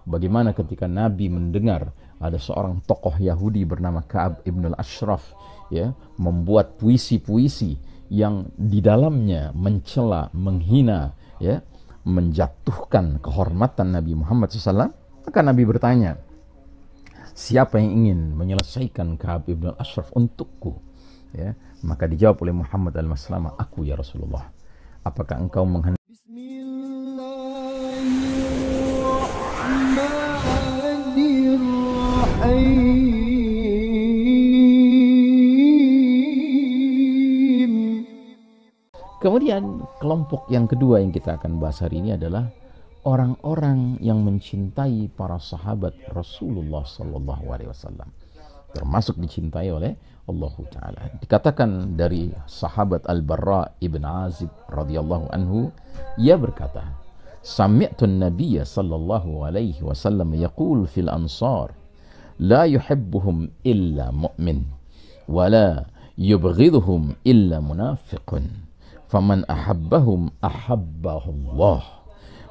Bagaimana ketika Nabi mendengar ada seorang tokoh Yahudi bernama Ka'ab ibn al-Ashraf, ya, membuat puisi-puisi yang di dalamnya mencela, menghina, ya, menjatuhkan kehormatan Nabi Muhammad SAW. Maka Nabi bertanya, siapa yang ingin menyelesaikan Ka'ab ibn al-Ashraf untukku? Ya, maka dijawab oleh Muhammad al-Maslamah, aku ya Rasulullah. Apakah engkau menghendaki? Kemudian kelompok yang kedua yang kita akan bahas hari ini adalah orang-orang yang mencintai para sahabat Rasulullah Sallallahu Alaihi Wasallam, termasuk dicintai oleh Allah Ta'ala. Dikatakan dari sahabat Al-Barra ibn Azib radhiyallahu anhu, ia berkata, sami'tu an-nabiyya sallallahu alaihi wasallam yaqul fil ansar la yuhibbuhum illa mu'min wa la yubghidhuhum illa munafiqun faman ahabbahum ahabbahu Allah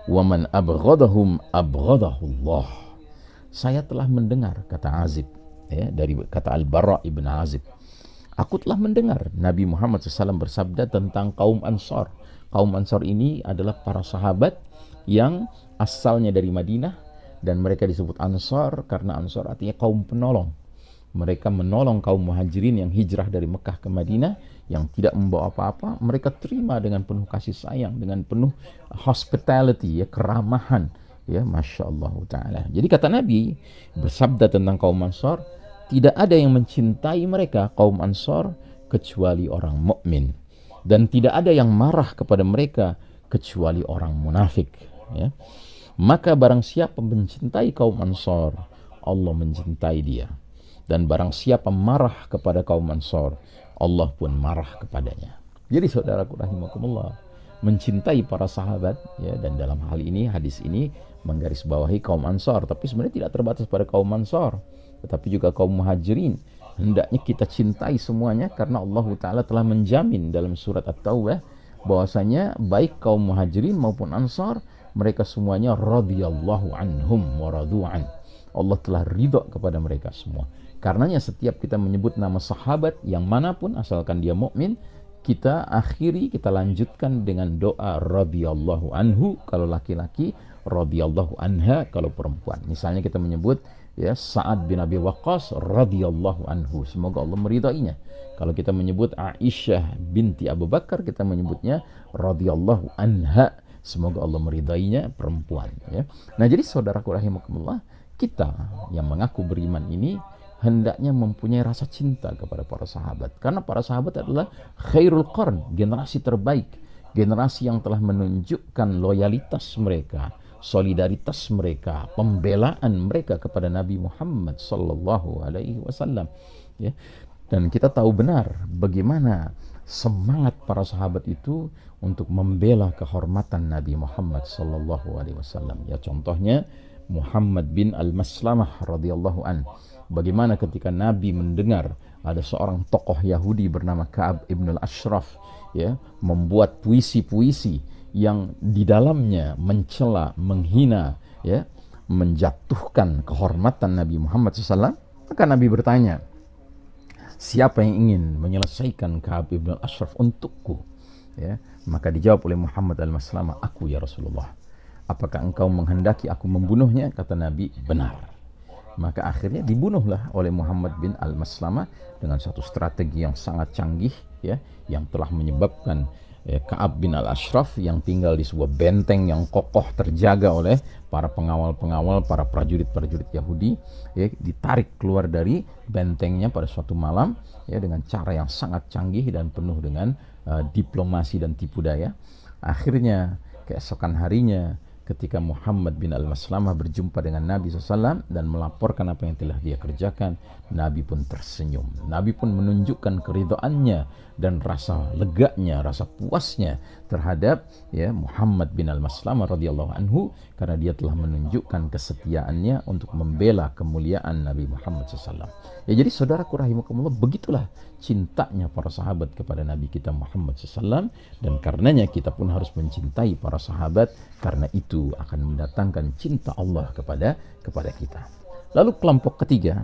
wa man abghadahum abghadahu Allah. Saya telah mendengar, kata Azib, ya, dari kata Al-Barra ibn Azib, aku telah mendengar Nabi Muhammad SAW bersabda tentang kaum Ansar. Kaum Ansar ini adalah para sahabat yang asalnya dari Madinah, dan mereka disebut Ansar karena Ansar artinya kaum penolong. Mereka menolong kaum Muhajirin yang hijrah dari Mekah ke Madinah, yang tidak membawa apa-apa. Mereka terima dengan penuh kasih sayang, dengan penuh hospitality, ya, keramahan, ya, Masya Allah Ta'ala. Jadi kata Nabi bersabda tentang kaum Ansar, tidak ada yang mencintai mereka, kaum Ansar, kecuali orang mukmin, dan tidak ada yang marah kepada mereka kecuali orang munafik, ya. Maka barang siapa mencintai kaum Ansar, Allah mencintai dia, dan barang siapa marah kepada kaum Ansar, Allah pun marah kepadanya. Jadi saudaraku rahimakumullah, mencintai para sahabat, ya, dan dalam hal ini hadis ini menggarisbawahi kaum Ansar, tapi sebenarnya tidak terbatas pada kaum Ansar, tetapi juga kaum Muhajirin. Hendaknya kita cintai semuanya karena Allah Ta'ala telah menjamin dalam surat At-Taubah bahwasanya baik kaum Muhajirin maupun Ansar, mereka semuanya radhiyallahu anhum wa radu'an. Allah telah ridha kepada mereka semua. Karenanya setiap kita menyebut nama sahabat yang manapun asalkan dia mukmin, kita akhiri, kita lanjutkan dengan doa radhiyallahu anhu kalau laki-laki, radhiyallahu anha kalau perempuan. Misalnya kita menyebut, ya, Sa'ad bin Abi Waqqas radhiyallahu anhu, semoga Allah meridainya. Kalau kita menyebut Aisyah binti Abu Bakar, kita menyebutnya radhiyallahu anha, semoga Allah meridainya, perempuan, ya. Nah, jadi saudaraku rahimakumullah, kita yang mengaku beriman ini hendaknya mempunyai rasa cinta kepada para sahabat, karena para sahabat adalah khairul qarn, generasi terbaik, generasi yang telah menunjukkan loyalitas mereka, solidaritas mereka, pembelaan mereka kepada Nabi Muhammad sallallahu alaihi wasallam, ya. Dan kita tahu benar bagaimana semangat para sahabat itu untuk membela kehormatan Nabi Muhammad sallallahu alaihi wasallam. Ya, contohnya Muhammad bin Al-Maslamah radhiyallahu an. Bagaimana ketika Nabi mendengar ada seorang tokoh Yahudi bernama Ka'ab ibn al-Ashraf, ya, membuat puisi-puisi yang di dalamnya mencela, menghina, ya, menjatuhkan kehormatan Nabi Muhammad SAW. Maka Nabi bertanya, siapa yang ingin menyelesaikan Ka'ab ibn al-Ashraf untukku? Ya, maka dijawab oleh Muhammad al-Maslamah, aku ya Rasulullah. Apakah engkau menghendaki aku membunuhnya? Kata Nabi, benar. Maka akhirnya dibunuhlah oleh Muhammad bin Al-Maslamah dengan satu strategi yang sangat canggih, ya, yang telah menyebabkan, ya, Ka'ab bin Al-Ashraf yang tinggal di sebuah benteng yang kokoh terjaga oleh para pengawal-pengawal, para prajurit-prajurit Yahudi, ya, ditarik keluar dari bentengnya pada suatu malam, ya, dengan cara yang sangat canggih dan penuh dengan diplomasi dan tipu daya. Akhirnya keesokan harinya ketika Muhammad bin Al-Maslamah berjumpa dengan Nabi SAW dan melaporkan apa yang telah dia kerjakan, Nabi pun tersenyum. Nabi pun menunjukkan keridhaannya dan rasa leganya, rasa puasnya terhadap, ya, Muhammad bin Al-Maslamah radhiyallahu anhu, karena dia telah menunjukkan kesetiaannya untuk membela kemuliaan Nabi Muhammad SAW. Ya, jadi saudaraku rahimakumullah, begitulah cintanya para sahabat kepada Nabi kita Muhammad SAW, dan karenanya kita pun harus mencintai para sahabat, karena itu itu akan mendatangkan cinta Allah kepada kita. Lalu kelompok ketiga,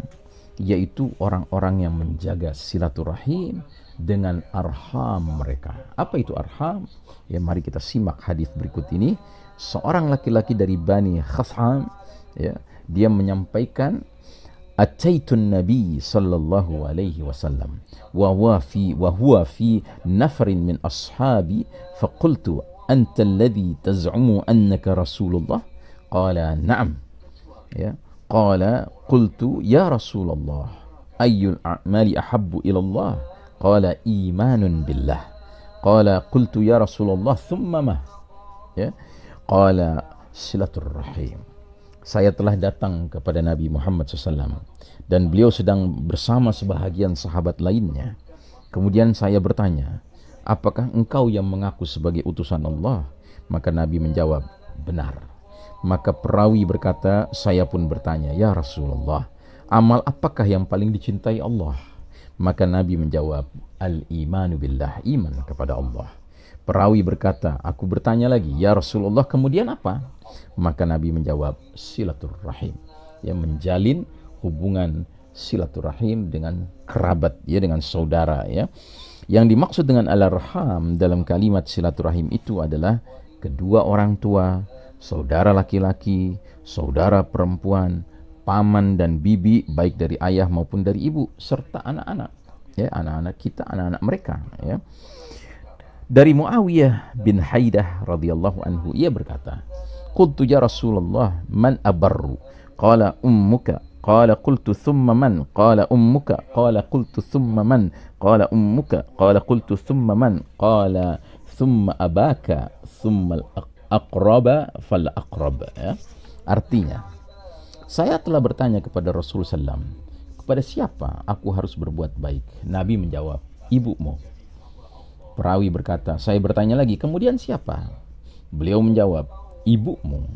yaitu orang-orang yang menjaga silaturahim dengan arham mereka. Apa itu arham? Ya, mari kita simak hadis berikut ini. Seorang laki-laki dari Bani Khas'am, ya, dia menyampaikan, Ataitun Nabi sallallahu alaihi wasallam wa huwa fi nafarin min ashabi faqultu anta alladhi taz'umu annaka Rasulullah? Qala na'am. Ya, qala qultu ya Rasulullah ayyul a'mali ahabbu ila Allah? Qala imanun billah. Qala qultu ya Rasulullah thumma ma? Ya, qala silatur rahim. Saya telah datang kepada Nabi Muhammad SAW dan beliau sedang bersama sebahagian sahabat lainnya. Kemudian saya bertanya, apakah engkau yang mengaku sebagai utusan Allah? Maka Nabi menjawab, benar. Maka perawi berkata, saya pun bertanya, ya Rasulullah, amal apakah yang paling dicintai Allah? Maka Nabi menjawab, al-imanu billah, iman kepada Allah. Perawi berkata, aku bertanya lagi, ya Rasulullah, kemudian apa? Maka Nabi menjawab, silaturrahim, ya, menjalin hubungan silaturahim dengan kerabat, ya, dengan saudara, ya. Yang dimaksud dengan al-arham dalam kalimat silaturahim itu adalah kedua orang tua, saudara laki-laki, saudara perempuan, paman dan bibi, baik dari ayah maupun dari ibu, serta anak-anak, ya, anak-anak kita, anak-anak mereka, ya. Dari Muawiyah bin Haidah radhiyallahu anhu, ia berkata, qultu ya Rasulullah man abarru? Qala ummuka. Qala qultu thumma man? Qala ummuka. Qala qultu thumma man? Qala ummuka. Qala qultu thumma man? Qala thumma abaka thumma al-aqraba fal-aqrab. Ya. Artinya, saya telah bertanya kepada Rasulullah SAW, kepada siapa aku harus berbuat baik? Nabi menjawab, ibumu. Perawi berkata, saya bertanya lagi, kemudian siapa? Beliau menjawab, ibumu.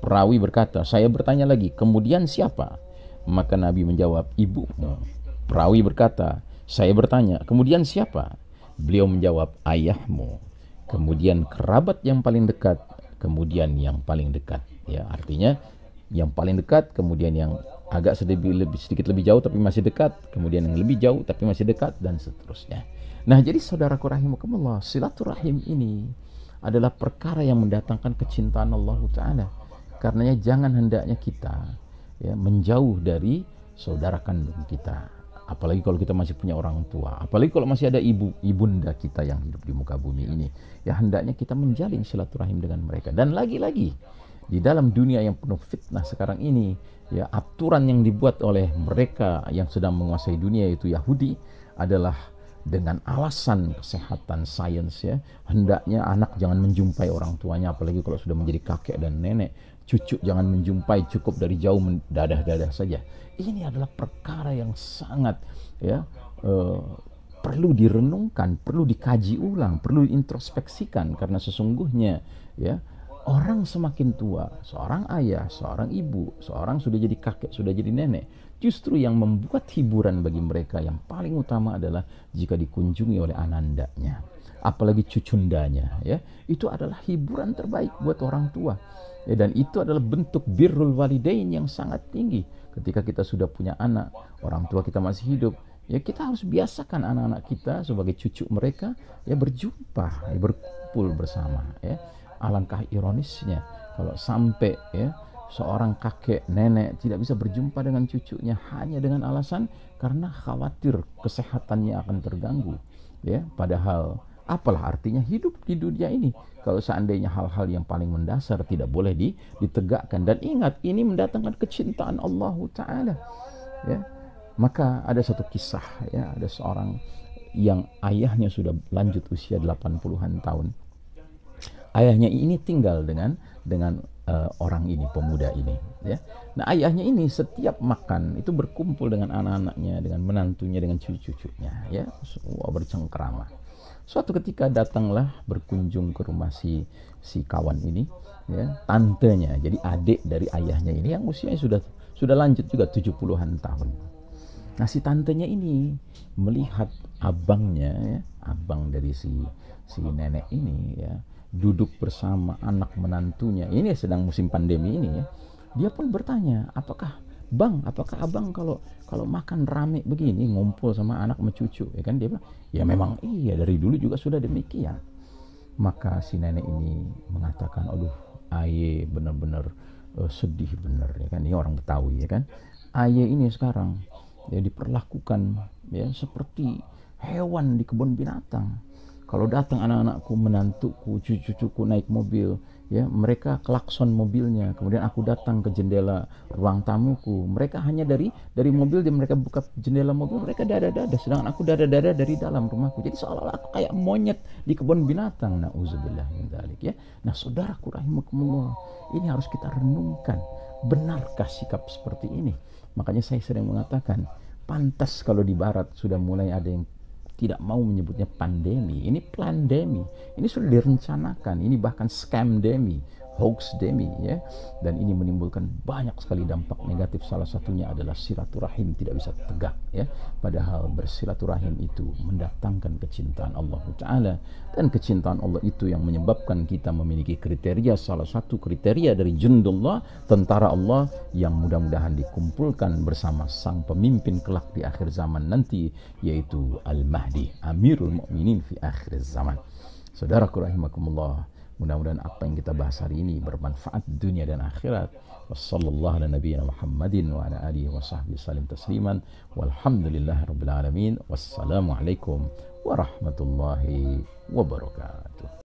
Perawi berkata, saya bertanya lagi, kemudian siapa? Maka Nabi menjawab, ibumu. Perawi berkata, saya bertanya, kemudian siapa? Beliau menjawab, ayahmu. Kemudian kerabat yang paling dekat, kemudian yang paling dekat. Ya, artinya yang paling dekat, kemudian yang agak sedikit lebih jauh tapi masih dekat, kemudian yang lebih jauh tapi masih dekat, dan seterusnya. Nah, jadi saudaraku rahimakumullah, silaturahim ini adalah perkara yang mendatangkan kecintaan Allah Ta'ala. Karenanya jangan hendaknya kita, ya, menjauh dari saudara kandung kita. Apalagi kalau kita masih punya orang tua, apalagi kalau masih ada ibunda kita yang hidup di muka bumi ini, ya hendaknya kita menjalin silaturahim dengan mereka. Dan lagi-lagi di dalam dunia yang penuh fitnah sekarang ini, ya, aturan yang dibuat oleh mereka yang sedang menguasai dunia, yaitu Yahudi, adalah dengan alasan kesehatan sains, ya, hendaknya anak jangan menjumpai orang tuanya, apalagi kalau sudah menjadi kakek dan nenek. Cucu jangan menjumpai, cukup dari jauh mendadah-dadah saja. Ini adalah perkara yang sangat, ya, perlu direnungkan, perlu dikaji ulang, perlu introspeksikan, karena sesungguhnya, ya, orang semakin tua, seorang ayah, seorang ibu, seorang sudah jadi kakek, sudah jadi nenek, justru yang membuat hiburan bagi mereka yang paling utama adalah jika dikunjungi oleh anandanya, apalagi cucundanya, ya. Itu adalah hiburan terbaik buat orang tua, ya, dan itu adalah bentuk birrul walidain yang sangat tinggi. Ketika kita sudah punya anak, orang tua kita masih hidup, ya, kita harus biasakan anak-anak kita sebagai cucu mereka, ya, berjumpa, ya, berkumpul bersama, ya. Alangkah ironisnya kalau sampai, ya, seorang kakek nenek tidak bisa berjumpa dengan cucunya hanya dengan alasan karena khawatir kesehatannya akan terganggu, ya. Padahal apalah artinya hidup di dunia ini kalau seandainya hal-hal yang paling mendasar tidak boleh ditegakkan. Dan ingat, ini mendatangkan kecintaan Allah Ta'ala, ya. Maka ada satu kisah, ya, ada seorang yang ayahnya sudah lanjut usia 80-an tahun. Ayahnya ini tinggal dengan orang ini, pemuda ini, ya. Nah, ayahnya ini setiap makan itu berkumpul dengan anak-anaknya, dengan menantunya, dengan cucu-cucunya, ya, semua bercengkrama. Suatu ketika datanglah berkunjung ke rumah si kawan ini, ya, tantenya, jadi adik dari ayahnya ini yang usianya sudah lanjut juga 70-an tahun. Nah, si tantenya ini melihat abangnya, ya, abang dari si nenek ini, ya, duduk bersama anak menantunya. Ini sedang musim pandemi ini ya. Dia pun bertanya, apakah abang kalau makan rame begini ngumpul sama anak sama cucu, ya kan? Dia bilang, ya memang iya, dari dulu juga sudah demikian. Maka si nenek ini mengatakan, aduh, aye benar-benar sedih benar, ya kan? Ini orang Betawi, ya kan? Aye ini sekarang ya diperlakukan ya seperti hewan di kebun binatang. Kalau datang anak-anakku, menantuku, cucu-cucuku naik mobil, ya mereka klakson mobilnya. Kemudian aku datang ke jendela ruang tamuku, mereka hanya dari mobil, dia mereka buka jendela mobil, mereka dada-dada, sedangkan aku dada-dada dari dalam rumahku. Jadi seolah-olah aku kayak monyet di kebun binatang. Nauzubillah min dzalik ya. Nah, saudaraku rahimakumullah, ini harus kita renungkan. Benarkah sikap seperti ini? Makanya saya sering mengatakan, pantas kalau di barat sudah mulai ada yang tidak mau menyebutnya pandemi, ini plandemi, ini sudah direncanakan, ini bahkan scamdemi, hoaxdemi ya, dan ini menimbulkan banyak sekali dampak negatif. Salah satunya adalah silaturahim tidak bisa tegak ya, padahal bersilaturahim itu mendatangkan kecintaan Allah Ta'ala, dan kecintaan Allah itu yang menyebabkan kita memiliki kriteria, salah satu kriteria dari jundullah, tentara Allah yang mudah-mudahan dikumpulkan bersama sang pemimpin kelak di akhir zaman nanti, yaitu Al-Mahdi, Amirul Mukminin fi akhir zaman. Saudaraku rahimakumullah, mudah-mudahan apa yang kita bahas hari ini bermanfaat dunia dan akhirat. Wassallallahu ala nabiyyina Muhammadin wa ala alihi wa sahbihi salim tasliman. Walhamdulillahirabbil alamin. Wassalamu alaikum warahmatullahi wabarakatuh.